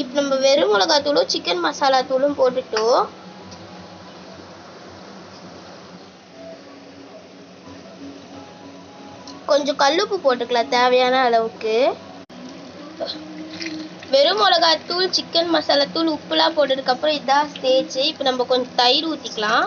இப்போ நம்ம வெறும் மிளகாத்தூளும் சிக்கன் மசாலா தூளும் போட்டுட்டோம். கொஞ்சம் கல்லுப்பு போட்டுக்கலாம் தேவையான அளவுக்கு. வெறும் மிளகாத்தூள் சிக்கன் மசாலா தூள் உப்புலாம் போட்டதுக்கப்புறம் இதான் ஸ்டேஜ். இப்போ நம்ம கொஞ்சம் தயிர் ஊற்றிக்கலாம்.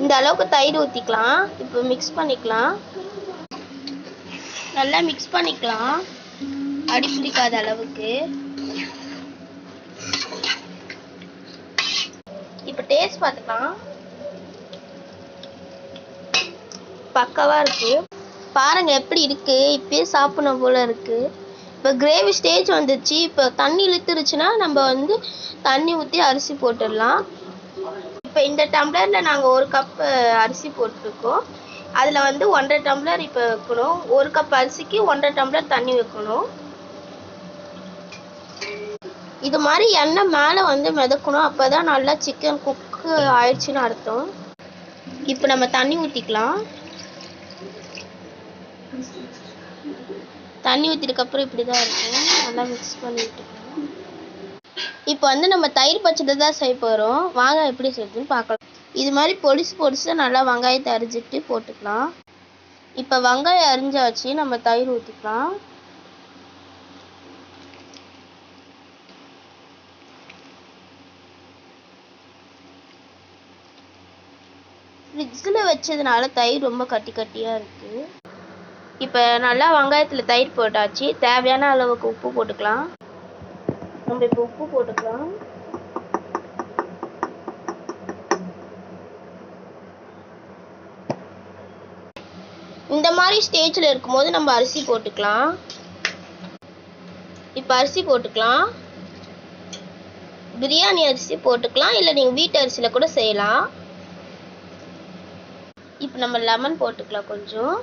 இந்த அளவுக்கு தயிர் ஊற்றிக்கலாம். இப்போ மிக்ஸ் பண்ணிக்கலாம். நல்லா மிக்ஸ் பண்ணிக்கலாம் அடி பிடிக்காத அளவுக்கு. இப்போ டேஸ்ட் பார்த்துக்கலாம். பக்காவா இருக்கு பாருங்க, எப்படி இருக்கு. இப்பயே சாப்பிடணும் போல இருக்கு. இப்போ கிரேவி ஸ்டேஜ் வந்துச்சு. இப்போ தண்ணி இழுத்துருச்சுன்னா நம்ம தண்ணி ஊற்றி அரிசி போட்டுடலாம். இப்போ இந்த டம்ளரில் நாங்கள் 1 கப் அரிசி போட்டிருக்கோம். அதில் 1.5 டம்ளர் இப்போ வைக்கணும். 1 கப் அரிசிக்கு 1.5 டம்ளர் தண்ணி வைக்கணும். இது மாதிரி எண்ணெய் மேலே மிதக்கணும். அப்போ தான் நல்லா சிக்கன் குக்கு ஆயிடுச்சுன்னு அர்த்தம். இப்போ நம்ம தண்ணி ஊற்றிக்கலாம். தண்ணி ஊற்றிதுக்கப்புறம் இப்படி தான் இருக்கும். நல்லா மிக்ஸ் பண்ணிட்டு இப்போ நம்ம தயிர் பச்சடி தான் செய்ய போகிறோம். வாங்க எப்படி செய்யுதுன்னு பார்க்கலாம். இது மாதிரி பொடிசு நல்லா வெங்காயத்தை அரிஞ்சிட்டு போட்டுக்கலாம். இப்போ வெங்காயம் அரிஞ்சாச்சு. நம்ம தயிர் ஊற்றிக்கலாம். ஃப்ரிட்ஜில் வச்சதுனால தயிர் ரொம்ப கட்டியாக இருக்குது. இப்போ நல்லா வெங்காயத்தில் தயிர் போட்டாச்சு. தேவையான அளவுக்கு உப்பு போட்டுக்கலாம். நம்ம இப்போ உப்பு போட்டுக்கலாம். இந்த மாதிரி ஸ்டேஜில் இருக்கும்போது நம்ம அரிசி போட்டுக்கலாம். இப்போ அரிசி போட்டுக்கலாம். பிரியாணி அரிசி போட்டுக்கலாம், இல்லை நீங்கள் வீட்டு அரிசியில் கூட செய்யலாம். இப்போ நம்ம லெமன் போட்டுக்கலாம் கொஞ்சம்.